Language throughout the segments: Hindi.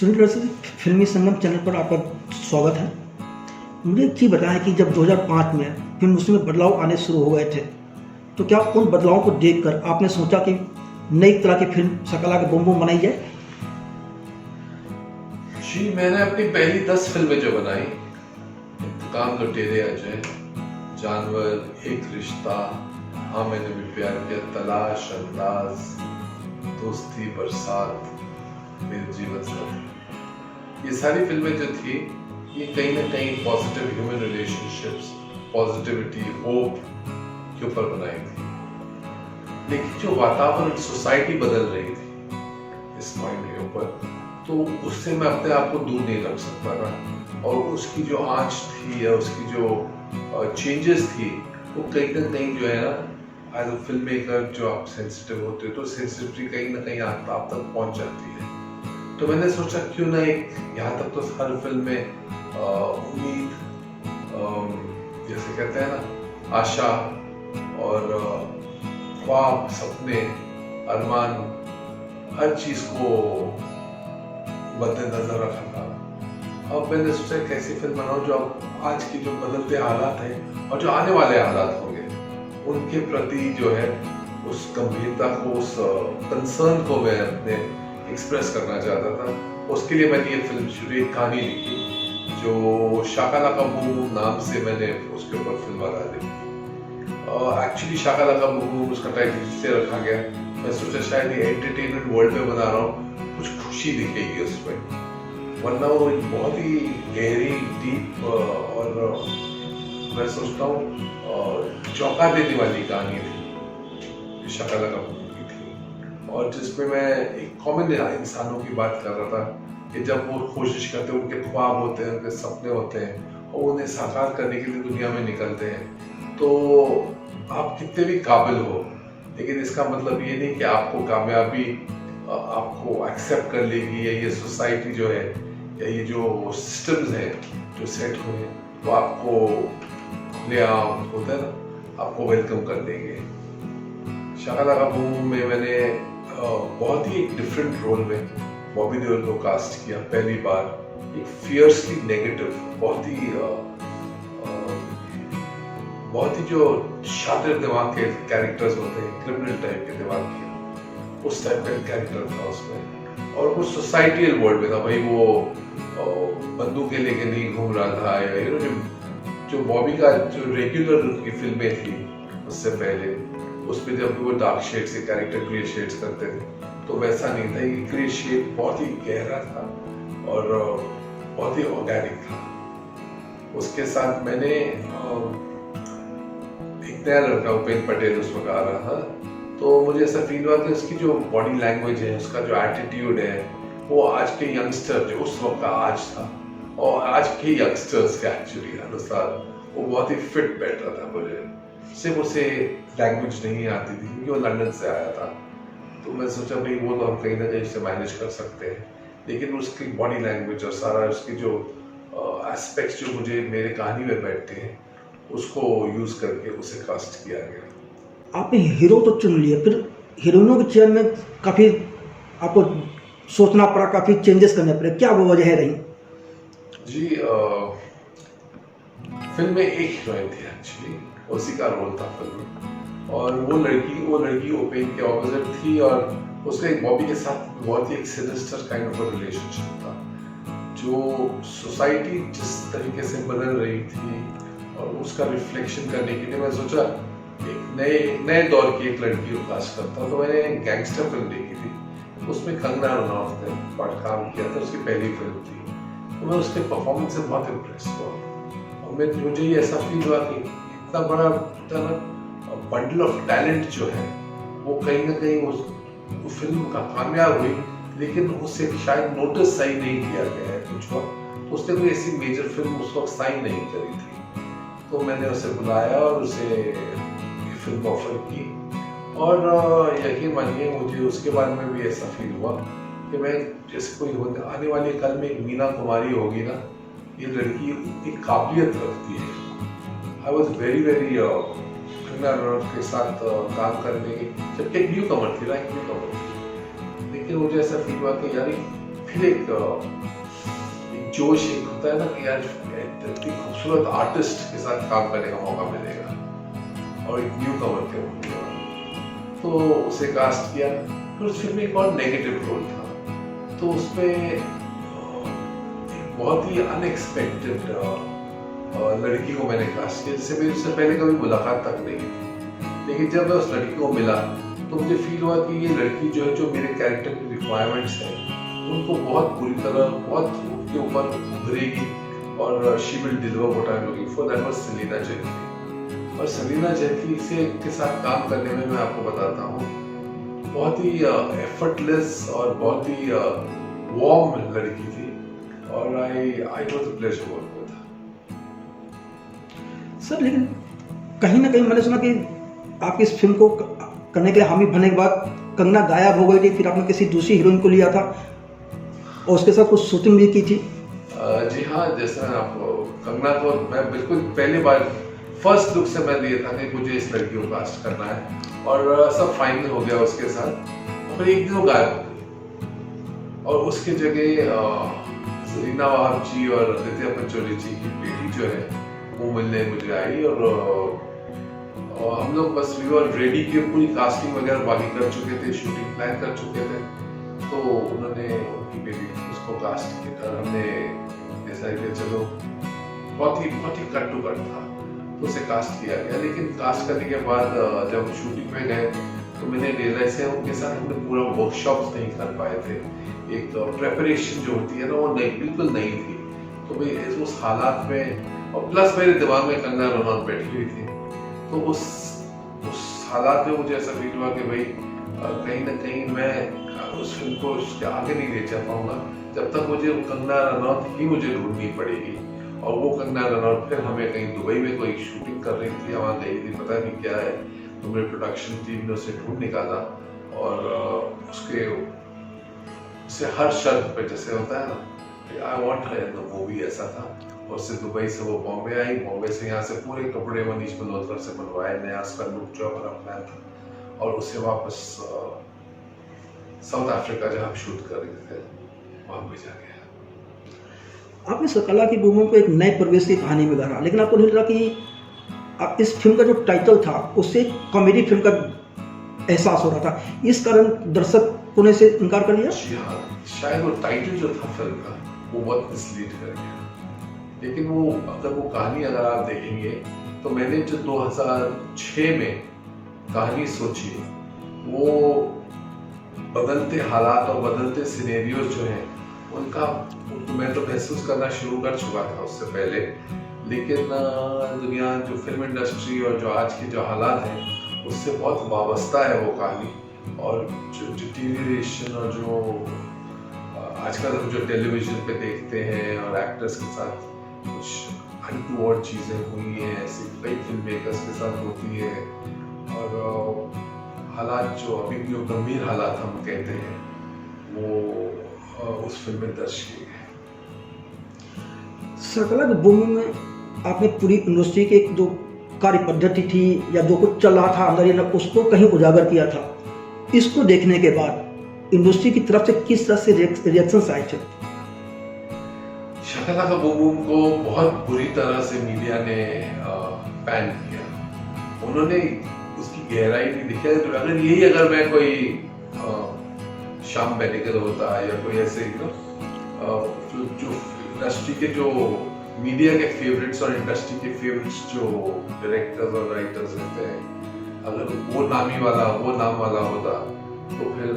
सुनील रसी फिल्मी संगम चैनल पर आपका स्वागत है। मुझे एक चीज़ बताएं कि जब 2005 में फिल्म इंडस्ट्री में बदलाव आने शुरू हो गए थे, तो क्या उन बदलावों को देखकर आपने सोचा कि नई तरह की फिल्म शकला का बूम बूम बनाई जाए? जी, मैंने अपनी पहली 10 फिल्में जो बनाई, इंतकाम, लुटेरे, अजय, जानवर, एक रिश्ता, हाँ मैंने भी प्यार किया, तलाश, अंदाज, दोस्ती, बरसात, मेरे जीवन साथी, ये सारी फिल्में जो थी ये कहीं ना कहीं positive human relationships, positivity, hope के ऊपर बनाई थी। लेकिन जो वातावरण, सोसाइटी बदल रही थी इस पॉइंट के ऊपर, तो उससे मैं अपने आप को दूर नहीं रख सकता था। और उसकी जो आँच थी या उसकी जो चेंजेस थी, वो कहीं ना कहीं जो है ना, एज अ फिल्म मेकर जो आप सेंसिटिव होते हो तो सेंसिटिविटी कहीं ना कहीं आप तक पहुंच जाती है। तो मैंने सोचा क्यों ना एक, यहाँ तक तो हर फिल्म में उम्मीद, जैसे कहते हैं ना, आशा और ख्वाब, सपने, अरमान, हर चीज को मद्देनजर रखा था। अब मैंने सोचा एक ऐसी फिल्म बनाऊं जो आज की जो बदलते हालात हैं और जो आने वाले हालात होंगे उनके प्रति जो है उस गंभीरता को, उस कंसर्न को मैं अपने एक्सप्रेस करना चाहता था। उसके लिए मैंने ये फिल्म शुरू, एक कहानी लिखी जो शाकाला का बूम बूम नाम से मैंने उसके ऊपर फिल्म बना दी। एक्चुअली शाकाला का बूम बूम उसका टाइटल इसलिए रखा गया, मैं सोचा शायद ये एंटरटेनमेंट वर्ल्ड में बना रहा हूँ, कुछ खुशी दिखेगी उसमें, वरना वो एक बहुत ही गहरी, डीप और मैं सोचता हूँ चौंका देने वाली कहानी थी शाकाला का बूम की थी। और जिसमें मैं एक कॉमन इंसानों की बात कर रहा था कि जब वो कोशिश करते हैं, उनके ख्वाब होते हैं, उनके सपने होते हैं और उन्हें साकार करने के लिए दुनिया में निकलते हैं, तो आप कितने भी काबिल हो, लेकिन इसका मतलब ये नहीं कि आपको कामयाबी आपको एक्सेप्ट कर लेगी, या ये सोसाइटी जो है या ये जो सिस्टम्स हैं जो सेट हुए हैं वो आपको खुलेआम होता है ना, आपको वेलकम कर देंगे। शाकाला का बूम बूम में मैंने बहुत ही एक डिफरेंट रोल में बॉबी देओल को कास्ट किया पहली बार, एक फियर्सली नेगेटिव, बहुत ही जो शातिर दिमाग के कैरेक्टर्स होते हैं, क्रिमिनल टाइप के दिमाग के, उस टाइप का कैरेक्टर था उसमें। और वो सोसाइटियल वर्ल्ड में था भाई, वो बंदूकें लेके नहीं घूम रहा था, या जो बॉबी का जो रेगुलर की फिल्में थी उससे पहले, उसमें जब वो डार्क शेड्स के कैरेक्टर ग्रे शेड्स करते थे, तो वैसा नहीं था। ये ग्रे शेड बहुत ही गहरा था और बहुत ही ऑर्गेनिक था। उसके साथ मैंने एक नया लड़का उपेंद्र पटेल उसमें गा रहा था, तो मुझे ऐसा फील हुआ कि उसकी जो बॉडी लैंग्वेज है, उसका जो एटीट्यूड है, वो आज के यंगस्टर जो उस वक्त का आज था और आज के यंगस्टर्स के एक्चुअली अनुसार वो बहुत ही फिट बैठ रहा था। मुझे सिर्फ उसे लैंग्वेज नहीं आती थी क्योंकि वो लंदन से आया था, तो मैं सोचा भाई वो तो हम कहीं ना कहीं से मैनेज कर सकते हैं, लेकिन उसकी बॉडी लैंग्वेज और सारा उसकी जो एस्पेक्ट्स जो मुझे मेरे कहानी में बैठते हैं उसको यूज करके उसे कास्ट किया गया। आपने हीरो तो चुन लिया, फिर हीरोइनों के चयन में काफ़ी आपको सोचना पड़ा, काफ़ी चेंजेस करने पड़े, क्या वो वजह रही? जी, फिल्म में एक हीरोइन थी एक्चुअली, उसी का रोल था फिल्म में, और वो लड़की ओपेन के ऑपोजिट थी और उसका एक बॉबी के साथ बहुत ही एक सिनिस्टर काइंड ऑफ रिलेशनशिप था। जो सोसाइटी जिस तरीके से बदल रही थी और उसका रिफ्लेक्शन करने के लिए मैं सोचा एक नए दौर की एक लड़की को कास्ट करता, तो मैंने एक गैंगस्टर फिल्म देखी थी, उसमें कंगना रनौत ने काम किया था, उसकी पहली फिल्म थी, तो मैं उसके परफॉर्मेंस से बहुत इम्प्रेस हुआ और मुझे ये ऐसा फील हुआ कि इतना बड़ा बंडल ऑफ टैलेंट जो है वो कहीं ना कहीं उस फिल्म का कामयाब हुई, लेकिन उसे शायद नोटिस सही नहीं किया गया है कुछ वक्त, उसने कोई ऐसी मेजर फिल्म उस वक्त साइन नहीं करी थी। तो मैंने उसे बुलाया और उसे ये फिल्म ऑफर की, और यकीन मानिए मुझे उसके बारे में भी ऐसा फील हुआ कि मैं जैसे कोई आने वाले कल में एक मीना कुमारी होगी ना, ये लड़की इतनी काबिलियत रखती है। आई वॉज वेरी के साथ काम करने की, जबकि एक न्यू कमर थी, लेकिन मुझे ऐसा फील हुआ कि यार फिर एक जोश एक होता है ना कि यार इतनी खूबसूरत आर्टिस्ट के साथ काम करने का मौका मिलेगा और एक न्यू कमर के होंगे, तो उसे कास्ट किया। फिर उस फिल्म में एक और नेगेटिव रोल था, तो उसमें एक बहुत ही अनएक्सपेक्टेड लड़की को मैंने कास्ट किया, जिससे मेरी उससे पहले कभी मुलाकात तक नहीं थी। लेकिन जब मैं उस लड़की को मिला तो मुझे फील हुआ कि ये लड़की जो है, जो मेरे कैरेक्टर की रिक्वायरमेंट्स हैं उनको बहुत पूरी तरह, बहुत उनके ऊपर उभरेगी और she will deliver what I am looking for. That was Celina Jaitly. और सलीना जेटली से के साथ काम करने में मैं आपको बताता हूँ, बहुत ही एफर्टलेस और बहुत ही वार्म लड़की थी और I was a pleasure work with her. Sir लेकिन कहीं ना कहीं मैंने सुना कि आप इस फिल्म को करने के लिए हामी भरने के बाद कंगना गायब हो गई थी, फिर आपने किसी दूसरी हीरोइन को लिया था और उसके साथ कुछ शूटिंग भी की थी। जी हाँ, जैसा आपको कंगना को मैं बिल्कुल पहली बार फर्स्ट लुक से मैं लिया था कि मुझे इस लड़की को कास्ट करना है और सब फाइनल हो गया उसके साथ। और फिर एक दिन वो गायब हो गई और उसके जगह रीना वहाब जी और आदित्य पंचोली जी की बेटी जो है वो मिलने मुझे आई और हम लोग बस वी वर रेडी की पूरी कास्टिंग वगैरह बाकी कर चुके थे, शूटिंग प्लान कर चुके थे। तो उन्होंने उनकी बेटी उसको कास्ट किया, हमने डिसाइड किया चलो, बहुत ही कट टू कट था तो उसे कास्ट किया गया। लेकिन कास्ट करने के बाद जब शूटिंग में गए तो मैंने रियलाइज है उनके साथ हमने पूरा वर्कशॉप्स नहीं कर पाए थे। एक प्रेपरेशन जो होती है ना वो बिल्कुल नहीं थी। तो भाई उस हालात में और प्लस मेरे दिमाग में कंगना रनौत बैठी हुई थी, तो उस हालात में मुझे ऐसा फील हुआ कि भाई कहीं ना कहीं मैं उस फिल्म को उसके आगे नहीं ले जा पाऊंगा जब तक मुझे कंगना रनौत ही मुझे ढूंढनी पड़ेगी। और वो कंगना रनौत फिर हमें कहीं दुबई में कोई शूटिंग कर रही थी, वहाँ गई थी, पता नहीं क्या है, तो मेरी प्रोडक्शन टीम ने उसे ढूंढ निकाला और उससे हर शर्त पे, जैसे होता है ना I want her in the movie, ऐसा था। और उससे दुबई से वो बॉम्बे आई, बॉम्बे से यहाँ से पूरे कपड़े मनीष मल्होत्रा से बनवाए, नया उसका लुक जो हमारा प्लान था, और उससे वापस साउथ अफ्रीका जहाँ हम शूट कर रहे थे वहाँ भेजा गया। आपने सकला की बूमों को एक नए प्रवेश की कहानी में गढ़ा, लेकिन आपको नहीं लगा कि आप इस फिल्म का जो टाइटल था उससे कॉमेडी फिल्म का एहसास हो रहा था, इस कारण दर्शक होने से इनकार कर लिया? जी हाँ, शायद वो टाइटल जो था फिल्म का वो बहुत मिसलीड कर गया। लेकिन वो अगर वो कहानी अगर आप देखेंगे तो मैंने जो 2006 में कहानी सोची, वो बदलते हालात और बदलते सिनेरियोज जो हैं उनका मैं तो महसूस करना शुरू कर चुका था उससे पहले। लेकिन दुनिया जो फिल्म इंडस्ट्री और जो आज के जो हालात हैं उससे बहुत वाबस्ता है वो कहानी। और जो डिटीरियरेशन और जो आजकल हम जो टेलीविजन पे देखते हैं और एक्टर्स के साथ कुछ अनटूवर्ड चीज़ें हुई हैं, ऐसी कई फिल्म मेकर्स के साथ होती है, और हालात जो अभी जो गंभीर हालात हम कहते हैं वो उस फिल्म में दर्ज किए गए। सकला की बूमों में आपने पूरी इंडस्ट्री की एक जो कार्य पद्धति थी या जो कुछ चल रहा था अंदर ना, उसको कहीं उजागर किया था। इसको देखने के बाद इंडस्ट्री की तरफ से किस तरह से रिएक्शंस आए थे? शकला का बूम को बहुत बुरी तरह से मीडिया ने बैन किया। उन्होंने उसकी गहराई नहीं दिखा। अगर मैं कोई शाम बेनेगल होता या कोई ऐसे जो इंडस्ट्री के जो मीडिया के फेवरेट्स और इंडस्ट्री के फेवरेट्स जो डायरेक्टर्स और राइटर्स रहते हैं, अगर वो नाम वाला होता तो फिर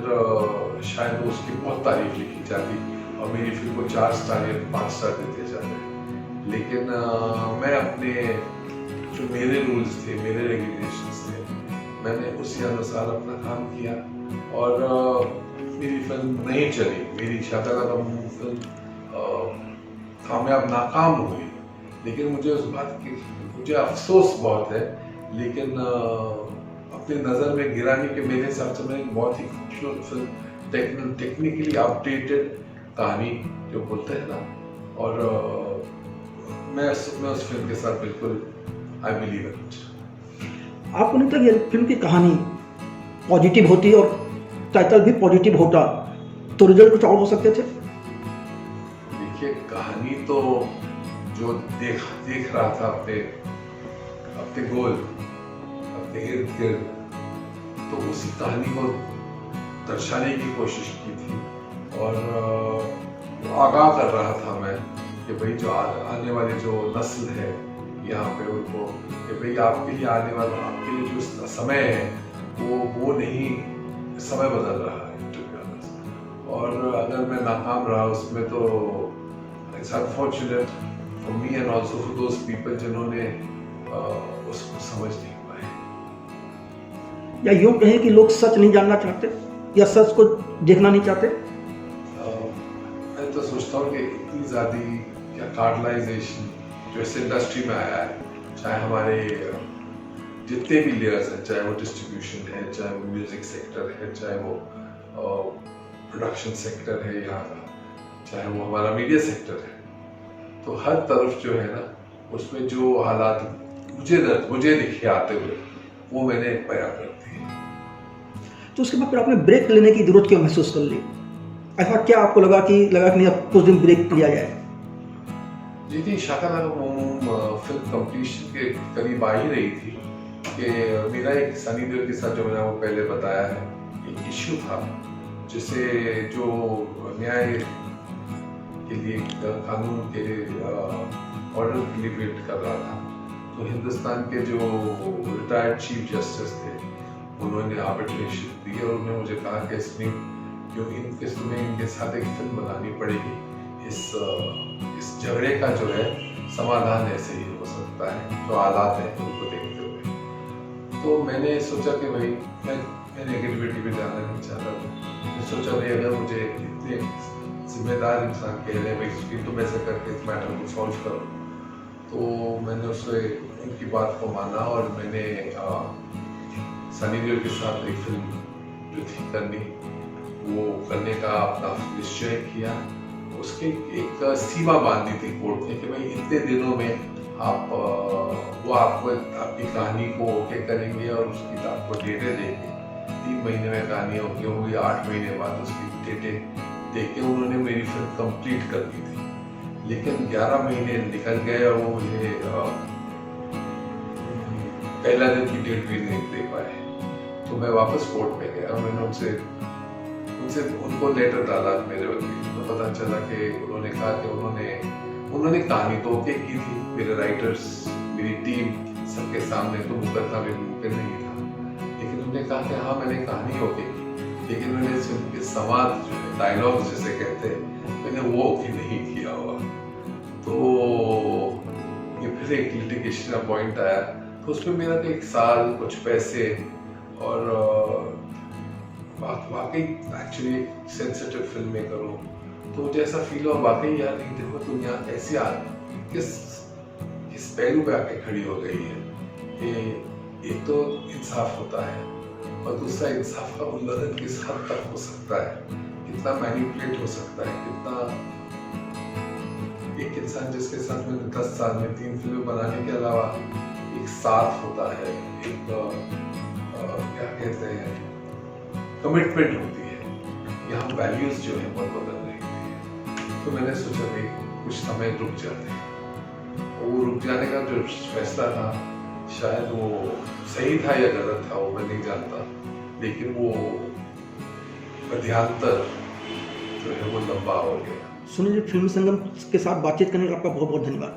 शायद उसकी बहुत तारीफ लिखी जाती और मेरी फिल्म को 4 स्टार या 5 स्टार देते जाते। लेकिन मैं अपने जो मेरे रूल्स थे, मेरे रेगुलेशंस थे, मैंने उसी अनुसार अपना काम किया और मेरी फिल्म नहीं चली। मेरी शकला का बूम फिल्म कामयाब नाकाम हुई। लेकिन मुझे उस बात की मुझे अफसोस बहुत है। लेकिन अपनी नज़र में गिराने के मेरे हिसाब से मैं एक बहुत ही खूबसूरत फिल्म, टेक्निकली अपडेटेड कहानी जो बोलते हैं ना, और मैं उस फिल्म के साथ बिल्कुल आई बिलीव इट। आपको नहीं लगता कि फिल्म की कहानी पॉजिटिव होती और टाइटल भी पॉजिटिव होता तो रिजल्ट कुछ और हो सकते थे? कहानी तो जो देख रहा था अपने गोल, अपने इर्द गिर्द, तो उसी कहानी को दर्शाने की कोशिश की थी और आगाह कर रहा था मैं कि भाई जो आने वाली जो नस्ल है यहाँ पे उनको कि भाई आपके लिए आने वाला आपके लिए जो समय है वो नहीं, समय बदल रहा है to be honest। और अगर मैं नाकाम रहा उसमें तो it's unfortunate for me and also for those people जिन्होंने उसको समझ नहीं पाए। या यूं कहें कि लोग सच नहीं जानना चाहते या सच को देखना नहीं चाहते। मैं तो सोचता हूँ कि इतनी ज़्यादा या कार्डलाइजेशन जो इस इंडस्ट्री में आया है, चाहे हमारे जितने भी लेयर्स हैं, चाहे वो डिस्ट्रीब्यूशन है, चाहे वो म्यूजिक सेक्टर है, चाहे वो प्रोडक्शन सेक्टर है यहाँ का, चाहे वो हमारा मीडिया सेक्टर है, तो हर तरफ जो है ना उसमें जो हालात मुझे दिखे आते हुए वो मैंने बयां कर दिए। तो उसके बाद फिर आपने ब्रेक लेने की जरूरत क्यों महसूस कर ली? ऐसा क्या आपको लगा कि नहीं अब कुछ दिन ब्रेक लिया जाए? जी थी शाका लाका बूम बूम फिल्म कंप्लीशन के करीब आ ही रही थी कि मेरा एक सनी देओल के साथ जो मैंने वो पहले बताया है एक इश्यू था जिसे जो न्याय के लिए कानून के ऑर्डर के लिए वेट कर रहा था। तो हिंदुस्तान के जो रिटायर्ड चीफ जस्टिस थे उन्होंने आर्बिट्रेशन दी और उन्होंने मुझे कहा कि इसमें जो इन किस्म में इनके साथ एक फिल्म बनानी पड़ेगी, इस झगड़े का जो है समाधान ऐसे ही हो सकता है जो हालात हैं उनको देखते हुए। तो मैंने सोचा कि भाई मैं नेगेटिविटी पे जाना नहीं चाहता था। मैं सोचा भाई अगर मुझे इतने जिम्मेदार इंसान कह रहे हैं भाई स्क्रीन तो मैं ऐसे करके इस मैटर को सॉल्व करूँ, तो मैंने उससे उनकी बात को माना और मैंने सनी देओल के साथ एक फिल्म जो थी करनी वो करने का अपना निश्चय किया। उसके एक सीमा बांधी थी कोर्ट ने कि भाई इतने दिनों में आप वो आपको आपकी कहानी को ओके करेंगे और उसकी आपको डेटें देंगे। 3 महीने में कहानी ओके हुई, 8 महीने बाद उसकी डेटें देके उन्होंने मेरी फिल्म कंप्लीट कर दी थी। लेकिन 11 महीने निकल गए और वो मुझे पहला दिन की डेट भी नहीं दे पाए। तो मैं वापस कोर्ट में गया और मैंने उनको लेटर डाला मेरे वकील। तो पता चला कि उन्होंने कहा कि उन्होंने कहानी तो ओके की थी, मेरे राइटर्स मेरी टीम सबके सामने, तो मुकदमा में मुमकिन नहीं था। लेकिन उन्होंने कहा कि हाँ मैंने कहानी ओके की, लेकिन मैंने उनके संवाद जो है डायलॉग जिसे कहते हैं मैंने वो ओके नहीं किया हुआ। तो ये फिर एक लिटिगेशन का पॉइंट आया। तो उसमें मेरा तो 1 साल कुछ पैसे और वाकई एक्चुअली सेंसिटिव फिल्म में करूँ तो मुझे ऐसा फील हुआ वाकई यार नहीं देखो दुनिया कैसी किस पहलू पे आके खड़ी हो गई है कि एक तो इंसाफ होता है और दूसरा इंसाफ का उल्लंघन किस हद तक हो सकता है, कितना मैनिपुलेट हो सकता है, कितना एक इंसान जिसके साथ मैंने 10 साल में 3 फिल्में बनाने के अलावा एक साथ होता है, एक क्या कहते हैं कमिटमेंट होती है, यहाँ वैल्यूज जो है बहुत बदल रही है। तो मैंने सोचा भाई कुछ समय रुक जाते हैं। वो रुक जाने का जो फैसला था शायद वो सही था या गलत था वो मैं नहीं जानता, लेकिन वो मध्यांतर जो है वो लंबा हो गया। सुनील जी, फिल्म संगम के साथ बातचीत करने का आपका बहुत बहुत धन्यवाद।